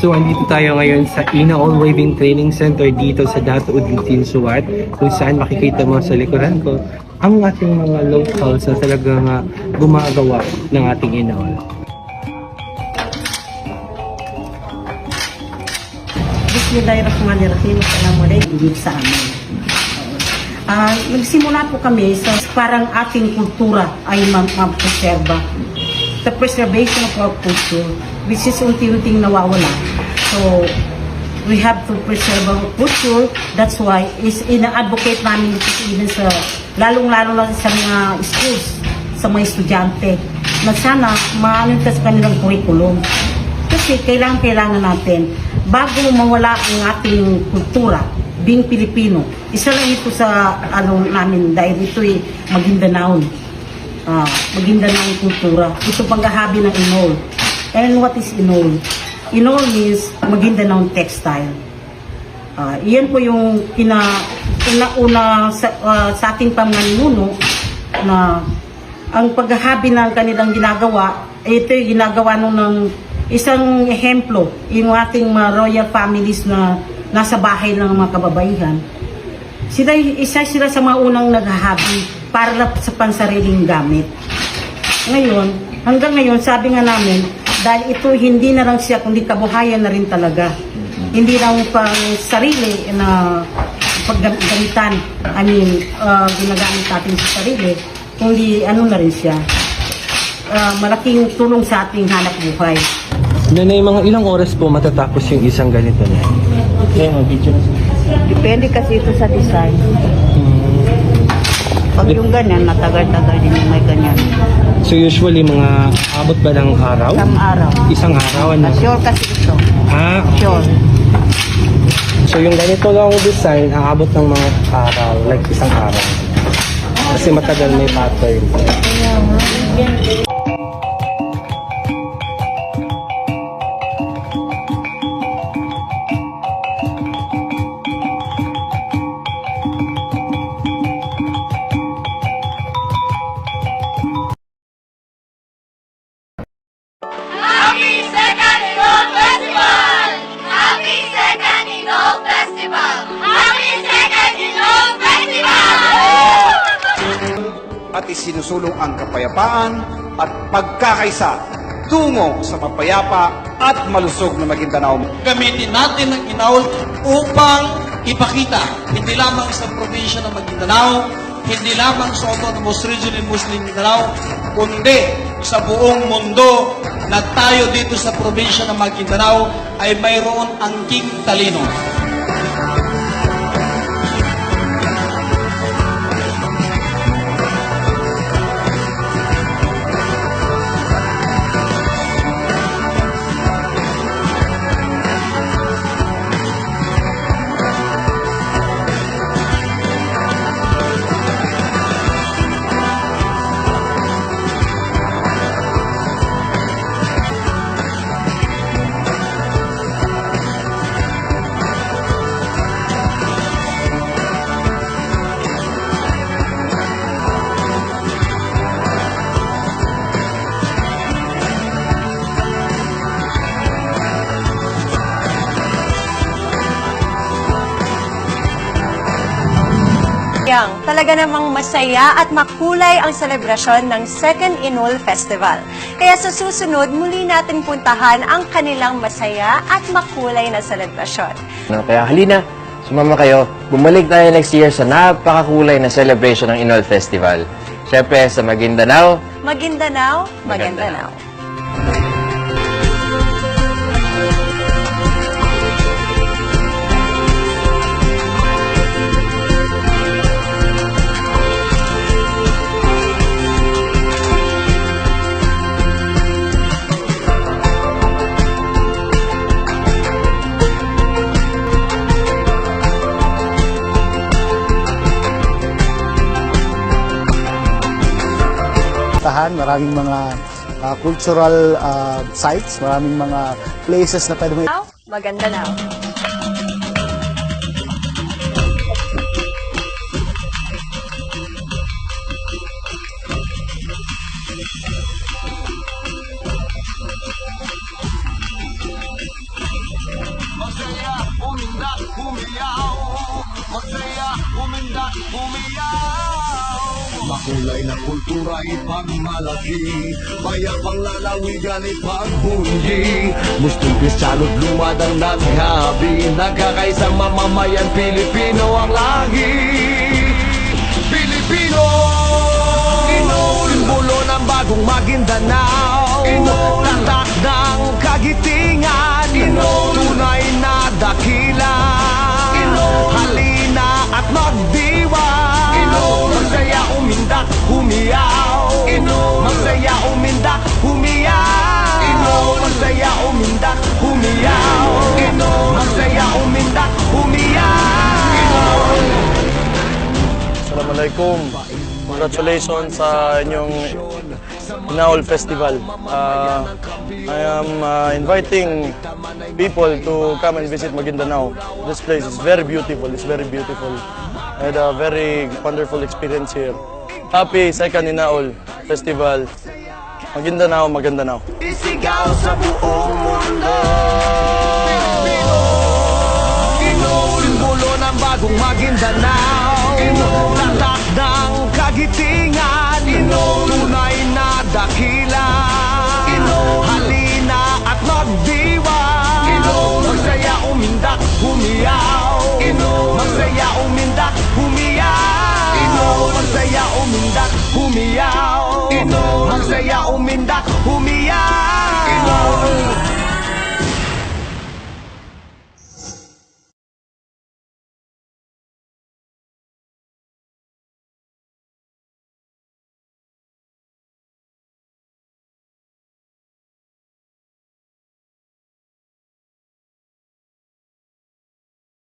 So, andito tayo ngayon sa Inaol Waving Training Center dito sa Dato Udlitin Suwat, kung saan makikita mo sa likuran ko ang ating mga locals na talagang gumagawa ng ating Inaol. Bismillahirrahmanirrahim. Assalamualaikum sa amin. Nagsimula po kami sa parang ating kultura ay ma-preserva. The preservation of our culture, which is unti-unting nawawala. So, we have to preserve our culture. That's why is ina-advocate namin ito even sa lalong-lalo na sa mga schools, sa mga estudyante, na sana maano ito sa kanilang curriculum. Kasi kailangan natin, bago mawala ang ating kultura, being Pilipino, isa lang ito sa namin dahil ito'y Maguindanao. Maguindanao kultura. Ito panggahabi ng Inaol. And what is Inaol? Inaol means Maguindanao textile. Iyan po yung una sa ating pamanimuno na ang paghahabi ng kanilang ginagawa, ito yung ginagawa ng isang ehemplo, yung ating royal families na nasa bahay ng mga kababaihan. Isa sila sa mga unang naghahabi para sa pansariling gamit. Ngayon, hanggang ngayon, sabi nga namin, dahil ito hindi na lang siya, kundi kabuhayan na rin talaga. Hindi lang pang sarili na paggamitan, ginagamit natin sa sarili, kundi na rin siya. Malaking tulong sa ating hanap buhay. Nanay, mga ilang oras po matatapos yung isang ganito na? Okay, mag-video na siya. Depende kasi ito sa design. Pag yung ganyan, matagal-tagal din yung may ganyan. So usually mga abot ba ng araw? Isang araw. Isang araw, ano? Sure kasi ito. Sure. So yung ganito lang design, aabot ng mga araw, like isang araw. Kasi matagal may pattern. At isinusulong ang kapayapaan at pagkakaisa tungo sa mapayapa at malusog na Maguindanao. Gamitin natin ang Inaol upang ipakita hindi lamang sa probinsya ng Maguindanao, hindi lamang sa Autonomous Region in Muslim Mindanao, kundi sa buong mundo na tayo dito sa probinsya ng Maguindanao ay mayroon angking talino. Talaga namang masaya at makulay ang selebrasyon ng Second Inaol Festival. Kaya sa susunod, muli natin puntahan ang kanilang masaya at makulay na selebrasyon. Kaya halina, sumama kayo. Bumalik tayo next year sa napakakulay na celebration ng Inaol Festival. Siyempre sa Maguindanao. Maguindanao, Maguindanao. Maraming mga cultural sites, maraming mga places na pwede mo... Maguindanao. Makulay na kultura ipagmalaki, payapang lalawigan ipagbundi. Mustong Kristiyano't lumadang naghabi, nagkakaisang mamamayan Pilipino ang lahi. Pilipino, simbolo ng bagong Maguindanao, tatak ng kagitingan, tunay na dakila. Halina at magdiwang, masaya umindak, humiyaw. Masaya umindak, humiyaw. Masaya umindak, humiyaw. Masaya umindak, humiyaw. Assalamualaikum. Congratulations sa inyong Inaol Festival. I am inviting people to come and visit Maguindanao. This place is very beautiful. It's very beautiful. I had a very wonderful experience here. Happy second Inaol Festival. Maguindanao, Maguindanao. Isigaw sa buong mundo. Simbolo ng bagong Maguindanao, tatak ng kagitingan, tunay na dakila. Halina at magdiwang, masaya umindak, humiyaw. Masaya umindak, humiyaw. Masaya umindak, humiyaw. Masaya umindak, humiyaw.